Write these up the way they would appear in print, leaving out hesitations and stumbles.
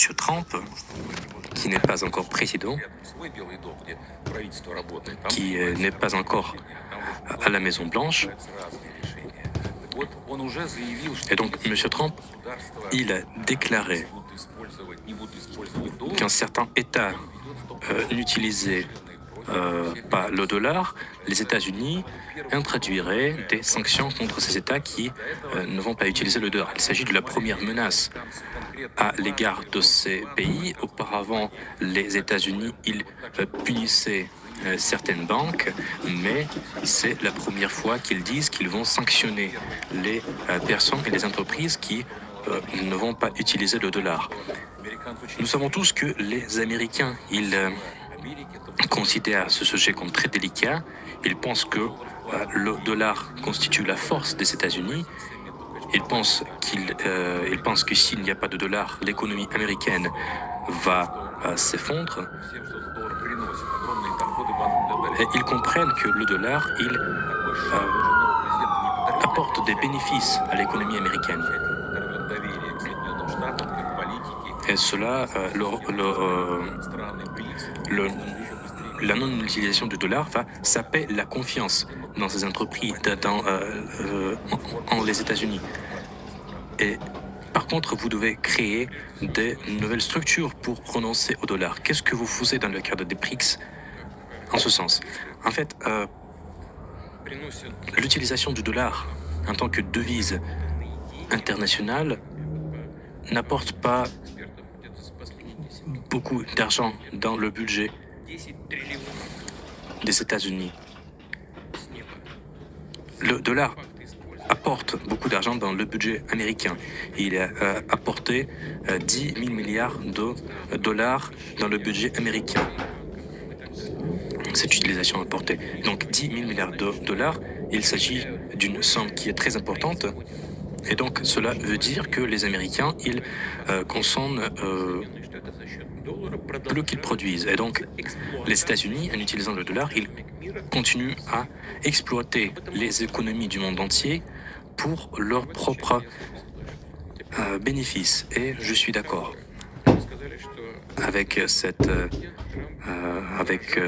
Trump, qui n'est pas encore président, qui n'est pas encore à la Maison-Blanche. Et donc, M. Trump, il a déclaré qu'un certain État n'utilisait pas le dollar, les États-Unis introduiraient des sanctions contre ces États qui ne vont pas utiliser le dollar. Il s'agit de la première menace à l'égard de ces pays. Auparavant, les États-Unis, ils punissaient certaines banques, mais c'est la première fois qu'ils disent qu'ils vont sanctionner les personnes et les entreprises qui ne vont pas utiliser le dollar. Nous savons tous que les Américains, ils considèrent ce sujet comme très délicat. Ils pensent que le dollar constitue la force des États-Unis. Ils pensent que s'il n'y a pas de dollar, l'économie américaine va s'effondrer. Et ils comprennent que le dollar, il apporte des bénéfices à l'économie américaine. Et cela, la non-utilisation du dollar va saper la confiance dans ces entreprises, en les États-Unis. Et par contre, vous devez créer des nouvelles structures pour renoncer au dollar. Qu'est-ce que vous faisiez dans le cadre des BRICS en ce sens? En fait, l'utilisation du dollar en tant que devise internationale n'apporte pas beaucoup d'argent dans le budget des États-Unis. Le dollar apporte beaucoup d'argent dans le budget américain. Il a apporté 10 000 milliards de dollars dans le budget américain. Cette utilisation apportée. Donc 10 000 milliards de dollars, il s'agit d'une somme qui est très importante. Et donc cela veut dire que les Américains, ils consomment plus qu'ils produisent. Et donc les États-Unis, en utilisant le dollar, ils continuent à exploiter les économies du monde entier pour leurs propres bénéfices. Et je suis d'accord avec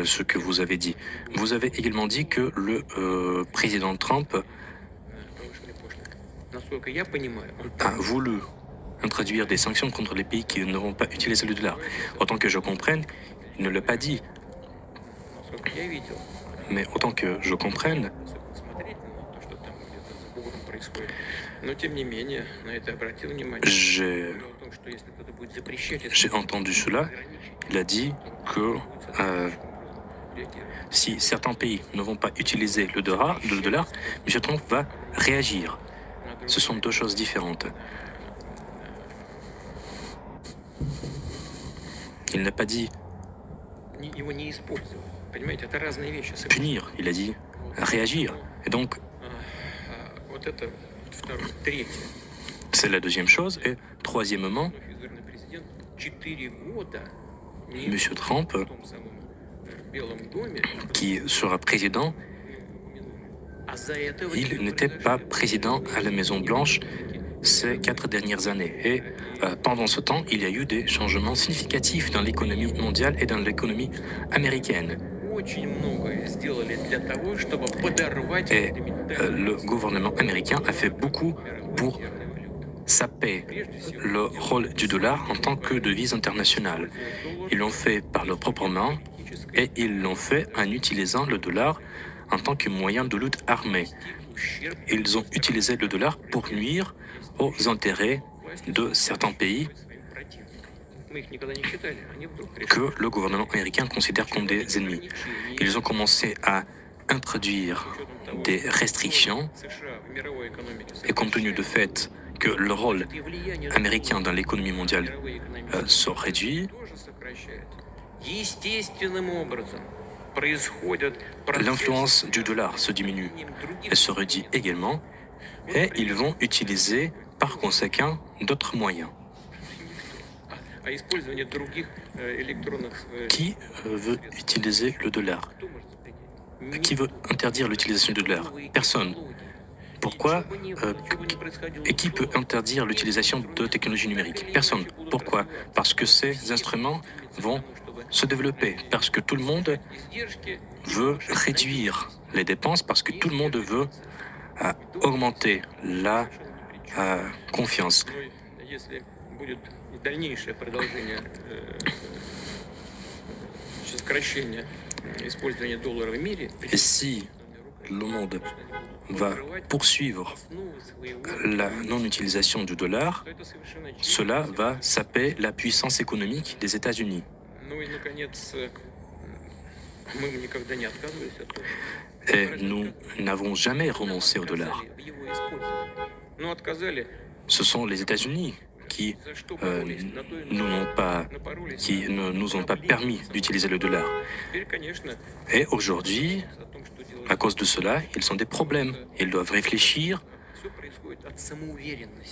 ce que vous avez dit. Vous avez également dit que le président Trump a voulu introduire des sanctions contre les pays qui ne vont pas utiliser le dollar. Autant que je comprenne, il ne l'a pas dit. Mais autant que je comprenne, j'ai entendu cela. Il a dit que si certains pays ne vont pas utiliser le dollar, M. Trump va réagir. Ce sont deux choses différentes. Il n'a pas dit punir, il a dit réagir. Et donc, c'est la deuxième chose. Et troisièmement, M. Trump, qui sera président, il n'était pas président à la Maison-Blanche ces 4 dernières années. Et pendant ce temps, il y a eu des changements significatifs dans l'économie mondiale et dans l'économie américaine. Et le gouvernement américain a fait beaucoup pour saper le rôle du dollar en tant que devise internationale. Ils l'ont fait par leurs propres mains et ils l'ont fait en utilisant le dollar en tant que moyen de lutte armée. Ils ont utilisé le dollar pour nuire aux intérêts de certains pays que le gouvernement américain considère comme des ennemis. Ils ont commencé à introduire des restrictions et compte tenu du fait que le rôle américain dans l'économie mondiale se réduit, l'influence du dollar se diminue et se réduit également, et ils vont utiliser par conséquent d'autres moyens. Qui veut utiliser le dollar? Qui veut interdire l'utilisation du dollar? Personne. Pourquoi et qui peut interdire l'utilisation de technologies numériques? Personne. Pourquoi? Parce que ces instruments vont se développer, parce que tout le monde veut réduire les dépenses, parce que tout le monde veut augmenter la confiance. Et si le monde va poursuivre la non-utilisation du dollar, cela va saper la puissance économique des États-Unis. Et nous n'avons jamais renoncé au dollar. Ce sont les États-Unis qui ne nous ont pas permis d'utiliser le dollar. Et aujourd'hui, à cause de cela, ils ont des problèmes. Ils doivent réfléchir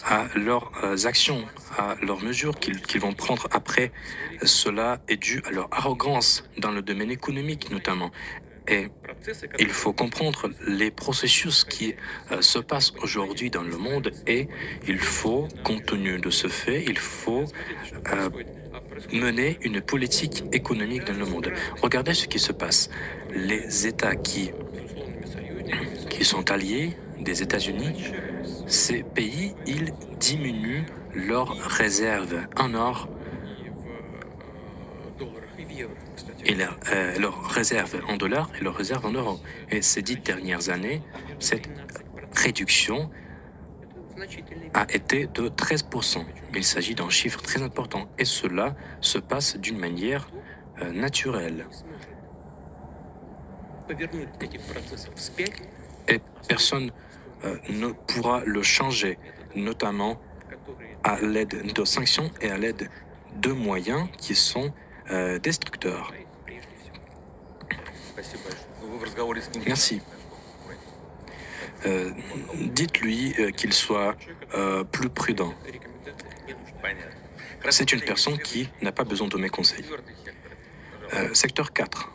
à leurs actions, à leurs mesures qu'ils vont prendre après. Cela est dû à leur arrogance dans le domaine économique notamment. Et il faut comprendre les processus qui se passent aujourd'hui dans le monde et il faut, compte tenu de ce fait, il faut mener une politique économique dans le monde. Regardez ce qui se passe. Les États qui sont alliés des États-Unis, ces pays, ils diminuent leurs réserves en or et leurs réserves en dollars et leurs réserves en euros. Et ces 10 dernières années, cette réduction a été de 13%. Il s'agit d'un chiffre très important et cela se passe d'une manière naturelle. Et personne ne pourra le changer, notamment à l'aide de sanctions et à l'aide de moyens qui sont destructeurs. Merci. Dites-lui qu'il soit plus prudent. C'est une personne qui n'a pas besoin de mes conseils. Secteur 4.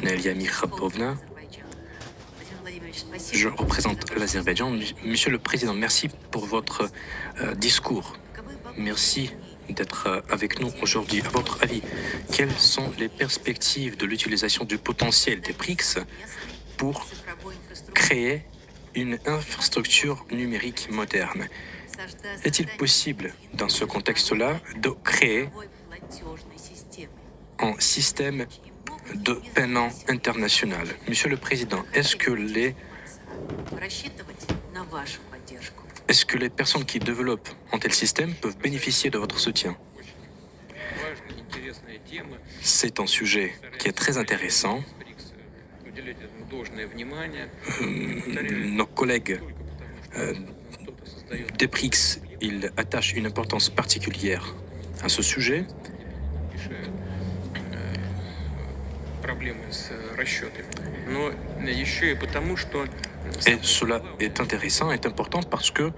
Naïlia Mikhabovna, je représente l'Azerbaïdjan. Monsieur le Président, merci pour votre discours. Merci d'être avec nous aujourd'hui. À votre avis, quelles sont les perspectives de l'utilisation du potentiel des BRICS pour créer une infrastructure numérique moderne? Est-il possible, dans ce contexte-là, de créer un système de paiement international? Monsieur le Président, est-ce que les personnes qui développent un tel système peuvent bénéficier de votre soutien? C'est un sujet qui est très intéressant. Nos collègues des BRICS, ils attachent une importance particulière à ce sujet. Et cela est intéressant et important parce que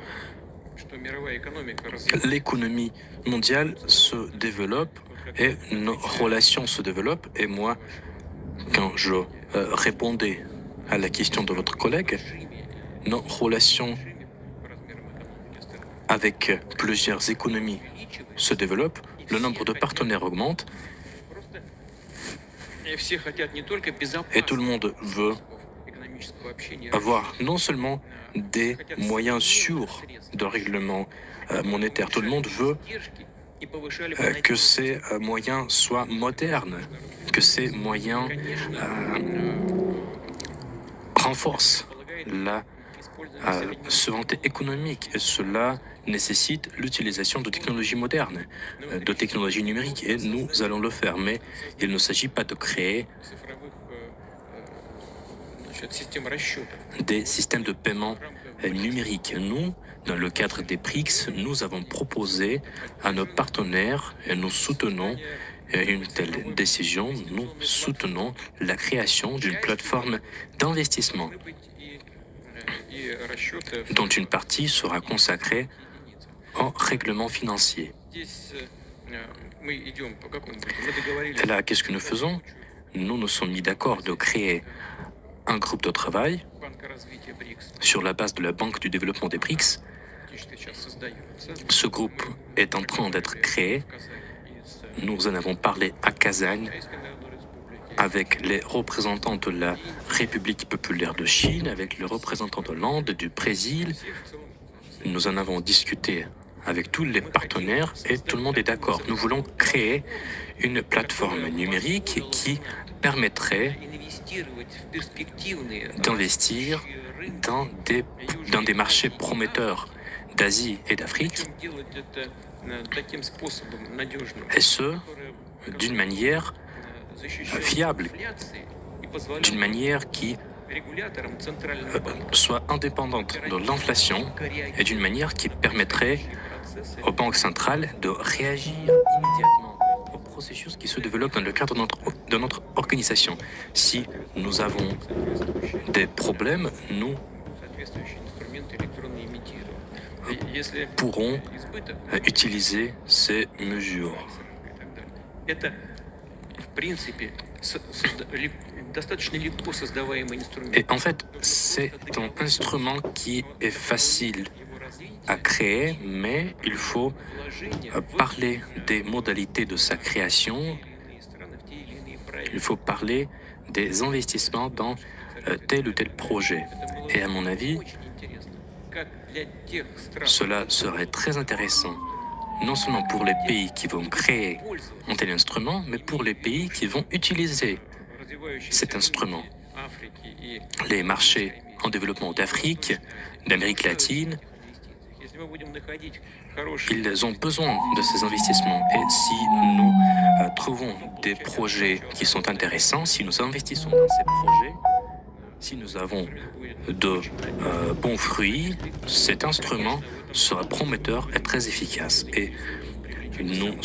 l'économie mondiale se développe et nos relations se développent. Et moi, quand je répondais à la question de votre collègue, nos relations avec plusieurs économies se développent, le nombre de partenaires augmente et tout le monde veut avoir non seulement des moyens sûrs de règlement monétaire, tout le monde veut que ces moyens soient modernes, que ces moyens renforcent la souveraineté économique. Et cela nécessite l'utilisation de technologies modernes, de technologies numériques, et nous allons le faire. Mais il ne s'agit pas de créer des systèmes de paiement numériques. Nous, dans le cadre des BRICS, nous avons proposé à nos partenaires, et nous soutenons une telle décision, nous soutenons la création d'une plateforme d'investissement dont une partie sera consacrée au règlement financier. Et là, qu'est-ce que nous faisons? nous nous sommes mis d'accord de créer un groupe de travail sur la base de la Banque du développement des BRICS. Ce groupe est en train d'être créé. Nous en avons parlé à Kazan avec les représentants de la République populaire de Chine, avec les représentants de l'Inde, du Brésil. Nous en avons discuté avec tous les partenaires et tout le monde est d'accord. Nous voulons créer une plateforme numérique qui permettrait d'investir dans des marchés prometteurs d'Asie et d'Afrique, et ce, d'une manière fiable, d'une manière qui soit indépendante de l'inflation et d'une manière qui permettrait aux banques centrales de réagir immédiatement au processus qui se développe dans le cadre de notre organisation. Si nous avons des problèmes, nous pourrons utiliser ces mesures. Et en fait, c'est un instrument qui est facile à créer, mais il faut parler des modalités de sa création, il faut parler des investissements dans tel ou tel projet. Et à mon avis, cela serait très intéressant, non seulement pour les pays qui vont créer un tel instrument, mais pour les pays qui vont utiliser cet instrument. Les marchés en développement d'Afrique, d'Amérique latine, ils ont besoin de ces investissements. Et si nous trouvons des projets qui sont intéressants, si nous investissons dans ces projets, si nous avons de bons fruits, cet instrument sera prometteur et très efficace. Et nous